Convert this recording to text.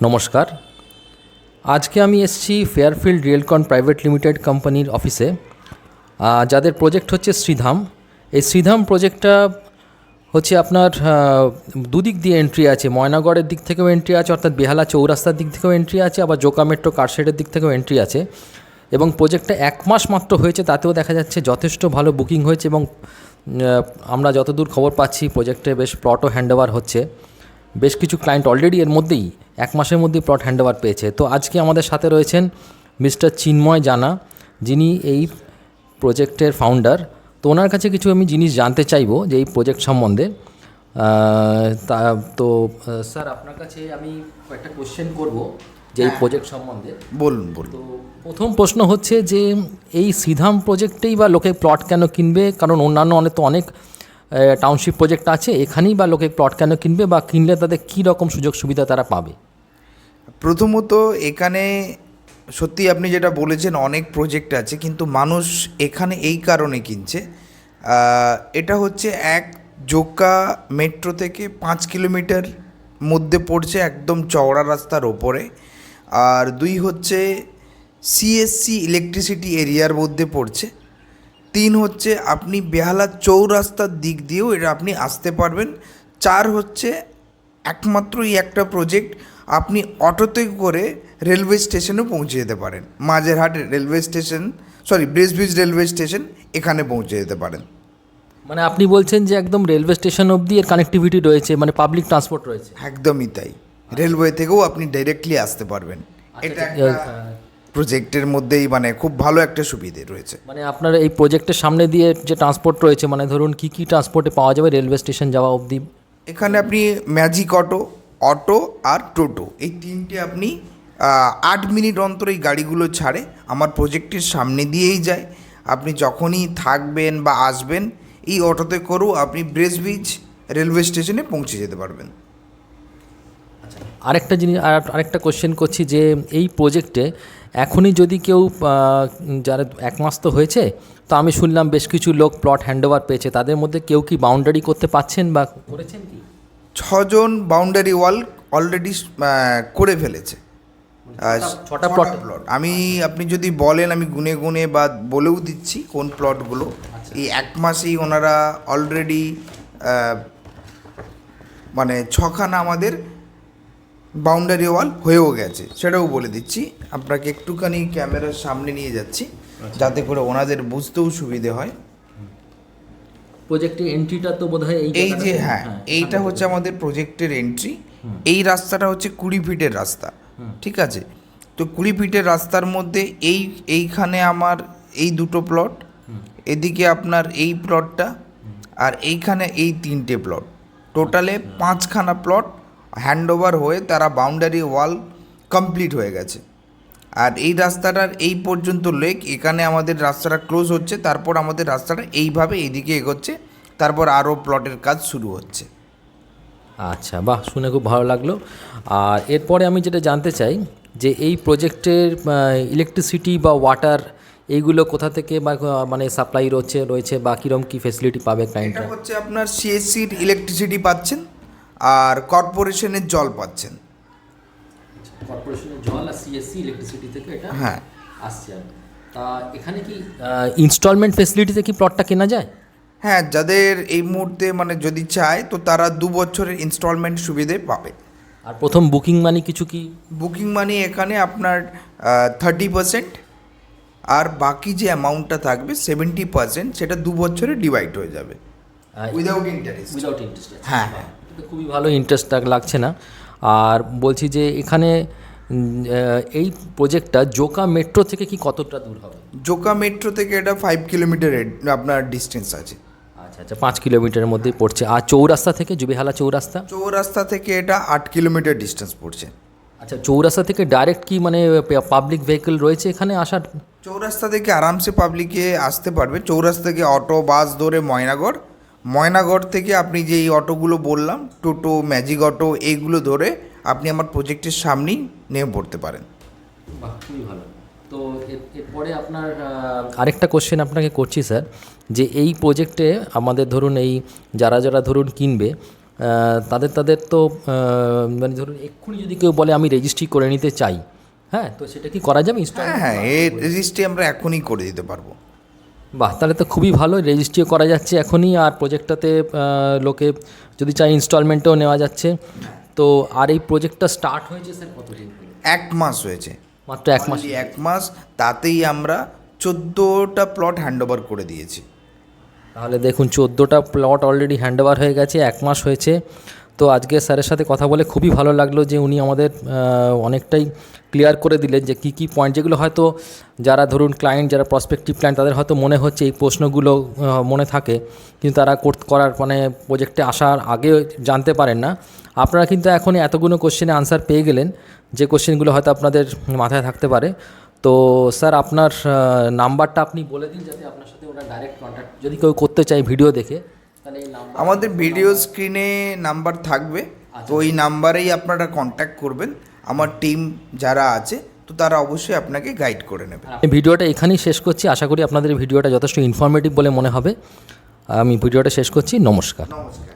নমস্কার। আজকে আমি এসেছি ফেয়ারফিল্ড রিয়েলকন প্রাইভেট লিমিটেড কোম্পানির অফিসে, যাদের প্রজেক্ট হচ্ছে শ্রীধাম। এই শ্রীধাম প্রজেক্টটা হচ্ছে আপনার দুদিক দিয়ে এন্ট্রি আছে, ময়নাগড়ের দিক থেকেও এন্ট্রি আছে, অর্থাৎ বেহালা চৌরাস্তার দিক থেকেও এন্ট্রি আছে, আবার জোকা মেট্রো কারশেডের দিক থেকেও এন্ট্রি আছে। এবং প্রজেক্টটা 1 মাস মাত্র হয়েছে, তাতেও দেখা যাচ্ছে যথেষ্ট ভালো বুকিং হয়েছে এবং আমরা যতদূর খবর পাচ্ছি প্রজেক্টে বেশ প্লটও হ্যান্ডওভার হচ্ছে। বেশ কিছু ক্লায়েন্ট অলরেডি এর মধ্যেই 1 মাসের মধ্যেই প্লট হ্যান্ডওভার পেয়েছে। তো আজকে আমাদের সাথে রয়েছেন মিস্টার চিন্ময় জানা, যিনি এই প্রজেক্টের ফাউন্ডার। তো ওনার কাছে কিছু আমি জিনিস জানতে চাইবো যে এই প্রজেক্ট সম্বন্ধে। স্যার, আপনার কাছে আমি কয়েকটা কোশ্চেন করব যে এই প্রজেক্ট সম্বন্ধে। বলুন। তো প্রথম প্রশ্ন হচ্ছে যে এই শ্রীধাম প্রজেক্টেই বা লোকে প্লট কেন কিনবে? কারণ অন্যান্য অনেক টাউনশিপ প্রজেক্ট আছে, এখানেই বা লোকে প্লট কেন কিনবে, বা কিনলে তাদের কী রকম সুযোগ সুবিধা তারা পাবে? প্রথমত এখানে সত্যি আপনি যেটা বলেছেন অনেক প্রজেক্ট আছে, কিন্তু মানুষ এখানে এই কারণে কিনছে। এটা হচ্ছে এক, জোকা মেট্রো থেকে 5 কিলোমিটার মধ্যে পড়ছে, একদম চওড়া রাস্তার ওপরে। আর 2 হচ্ছে সিএসসি ইলেকট্রিসিটি এরিয়ার মধ্যে পড়ছে। 3 হচ্ছে আপনি বেহালা চৌরাস্তার দিক দিয়েও এটা আপনি আসতে পারবেন। 4 হচ্ছে একমাত্রই একটা প্রজেক্ট আপনি অটোতে করে রেলওয়ে স্টেশনেও পৌঁছে যেতে পারেন। Majerhat railway station, bridge railway station, এখানে পৌঁছে যেতে পারেন। মানে আপনি বলছেন যে একদম রেলওয়ে স্টেশন অবধি এর কানেক্টিভিটি রয়েছে, মানে পাবলিক ট্রান্সপোর্ট রয়েছে? একদমই তাই, রেলওয়ে থেকেও আপনি ডাইরেক্টলি আসতে পারবেন। এটা একটা প্রজেক্টের মধ্যেই মানে খুব ভালো একটা সুবিধে রয়েছে। মানে আপনার এই প্রজেক্টের সামনে দিয়ে যে ট্রান্সপোর্ট রয়েছে, মানে ধরুন কী কী ট্রান্সপোর্টে পাওয়া যাবে রেলওয়ে স্টেশন যাওয়া অবধি? এখানে আপনি ম্যাজিক অটো আর টোটো, এই 3টে আপনি 8 মিনিট অন্তর এই গাড়িগুলো ছাড়ে, আমার প্রজেক্টের সামনে দিয়েই যায়। আপনি যখনই থাকবেন বা আসবেন এই অটোতে করেও আপনি ব্রিজ রেলওয়ে স্টেশনে পৌঁছে যেতে পারবেন। আরেকটা কোশ্চেন করছি যে এই প্রজেক্টে এখনই যদি কেউ, যারা 1 মাস তো হয়েছে, তো আমি শুনলাম বেশ কিছু লোক প্লট হ্যান্ডওভার পেয়েছে, তাদের মধ্যে কেউ কি বাউন্ডারি করতে পারছেন বা করেছেন কি? 6 জন বাউন্ডারি ওয়াল অলরেডি করে ফেলেছে। 6টা প্লট। আপনি যদি বলেন আমি গুনে গুনে বা বলেও দিচ্ছি কোন প্লটগুলো। এই 1 মাসেই ওনারা অলরেডি মানে 6খানা আমাদের বাউন্ডারি ওয়াল হয়েও গেছে, সেটাও বলে দিচ্ছি। আপনাকে একটুখানি ক্যামেরার সামনে নিয়ে যাচ্ছি যাতে করে ওনাদের বুঝতেও সুবিধে হয়। প্রজেক্টের এন্ট্রিটা তো বোধহয় এই যে এইটা হচ্ছে আমাদের প্রজেক্টের এন্ট্রি। এই রাস্তাটা হচ্ছে 20 ফিটের রাস্তা, ঠিক আছে? তো 20 ফিটের রাস্তার মধ্যে এইখানে আমার এই 2টো প্লট, এদিকে আপনার এই প্লটটা, আর এইখানে এই 3টে প্লট, টোটালে 5খানা প্লট হ্যান্ডওভার হয়ে তারা বাউন্ডারি ওয়াল কমপ্লিট হয়ে গেছে। আর এই রাস্তাটার এই পর্যন্ত লেক, এখানে আমাদের রাস্তাটা ক্লোজ হচ্ছে, তারপর আমাদের রাস্তাটা এইভাবে এইদিকে এগোচ্ছে, তারপর আরও প্লটের কাজ শুরু হচ্ছে। আচ্ছা, বাহ, শুনে খুব ভালো লাগলো। আর এরপরে আমি যেটা জানতে চাই যে এই প্রজেক্টের ইলেকট্রিসিটি বা ওয়াটার এইগুলো কোথা থেকে বা মানে সাপ্লাই রয়েছে বা কীরকম কী ফেসিলিটি পাবে ক্লায়েন্টরা? এটা হচ্ছে আপনার সিএসসির ইলেকট্রিসিটি পাচ্ছেন আর কর্পোরেশনের জল পাচ্ছেন। কর্পোরেশনের জল আর সিএসসি ইলেকট্রিসিটি থেকে এটা আসছে। তা এখানে কি ইনস্টলমেন্ট ফেসিলিটিতে কি প্লটটা কেনা যায়? হ্যাঁ, যাদের এই মুহূর্তে মানে যদি চায় তো তারা 2 বছরের ইনস্টলমেন্ট সুবিধে পাবে। আর প্রথম বুকিং মানি কিছু কি? বুকিং মানি এখানে আপনার 30%, আর বাকি যে অ্যামাউন্টটা থাকবে 70% সেটা 2 বছরে ডিভাইড হয়ে যাবে উইদাউট ইন্টারেস্ট। হ্যাঁ, খুবই ভালো, ইন্টারেস্ট লাগছে না। আর বলছি যে এখানে এই প্রজেক্টটা জোকা মেট্রো থেকে কি কতটা দূর হবে? জোকা মেট্রো থেকে এটা 5 কিলোমিটার আপনার ডিস্টেন্স আছে। আচ্ছা, 5 কিলোমিটারের মধ্যেই পড়ছে। আর চৌরাস্তা থেকে, বেহালা চৌরাস্তা থেকে এটা 8 কিলোমিটার ডিস্টেন্স পড়ছে। আচ্ছা, চৌরাস্তা থেকে ডাইরেক্ট কি মানে পাবলিক ভেহিকল রয়েছে এখানে আসার? চৌরাস্তা থেকে আরামসে পাবলিকে আসতে পারবে। চৌরাস্তা থেকে অটো বাস ধরে ময়নাগড় থেকে আপনি যে এই অটোগুলো বললাম, টোটো, ম্যাজিক অটো, এইগুলো ধরে আপনি আমার প্রজেক্টের সামনেই নেমে পড়তে পারেন। বাহ, খুবই ভালো। তো এরপরে আপনার আরেকটা কোশ্চেন আপনাকে করছি স্যার, যে এই প্রজেক্টে আমাদের ধরুন এই যারা ধরুন কিনবে, তাদের তো মানে ধরুন এক্ষুনি যদি কেউ বলে আমি রেজিস্ট্রি করে নিতে চাই, হ্যাঁ, তো সেটা কি করা যাবে হ্যাঁ হ্যাঁ, এই রেজিস্ট্রি আমরা এখনই করে দিতে পারবো। বাহ, তাহলে তো খুবই ভালো, রেজিস্ট্রিও করা যাচ্ছে এখনই, আর প্রজেক্টটাতে লোকে যদি চাই ইনস্টলমেন্টেও নেওয়া যাচ্ছে। তো আর এই প্রজেক্টটা স্টার্ট হয়েছে স্যার কতদিন? 1 মাস হয়েছে, মাত্র 1 মাস। 1 মাস, তাতেই আমরা 14টা প্লট হ্যান্ডওভার করে দিয়েছি। তাহলে দেখুন 14টা প্লট অলরেডি হ্যান্ডওভার হয়ে গেছে, 1 মাস হয়েছে। তো আজকে স্যারের সাথে কথা বলে খুবই ভালো লাগলো যে উনি আমাদের অনেকটাই ক্লিয়ার করে দিলেন যে কী কী পয়েন্ট, যেগুলো হয়তো যারা ধরুন ক্লায়েন্ট, যারা প্রসপেক্টিভ ক্লায়েন্ট, তাদের হয়তো মনে হচ্ছে এই প্রশ্নগুলো মনে থাকে, কিন্তু তারা করার মানে প্রজেক্টে আসার আগে জানতে পারেন না। আপনারা কিন্তু এখন এতগুলো কোশ্চেনে আনসার পেয়ে গেলেন, যে কোশ্চেনগুলো হয়তো আপনাদের মাথায় থাকতে পারে। তো স্যার আপনার নাম্বারটা আপনি বলে দিন, যাতে আপনার সাথে ওরা ডাইরেক্ট কন্ট্যাক্ট যদি কেউ করতে চায় ভিডিও দেখে, তাহলে এই নাম্বার। আমাদের ভিডিও স্ক্রিনে নাম্বার থাকবে, তো ওই নাম্বারেই আপনারা কন্ট্যাক্ট করবেন। আমার টিম যারা আছে, তো তারা অবশ্যই আপনাকে গাইড করে নেবে। আমি ভিডিওটা এখানেই শেষ করছি, আশা করি আপনাদের এই ভিডিওটা যথেষ্ট ইনফরমেটিভ বলে মনে হবে। আমি ভিডিওটা শেষ করছি, নমস্কার। নমস্কার।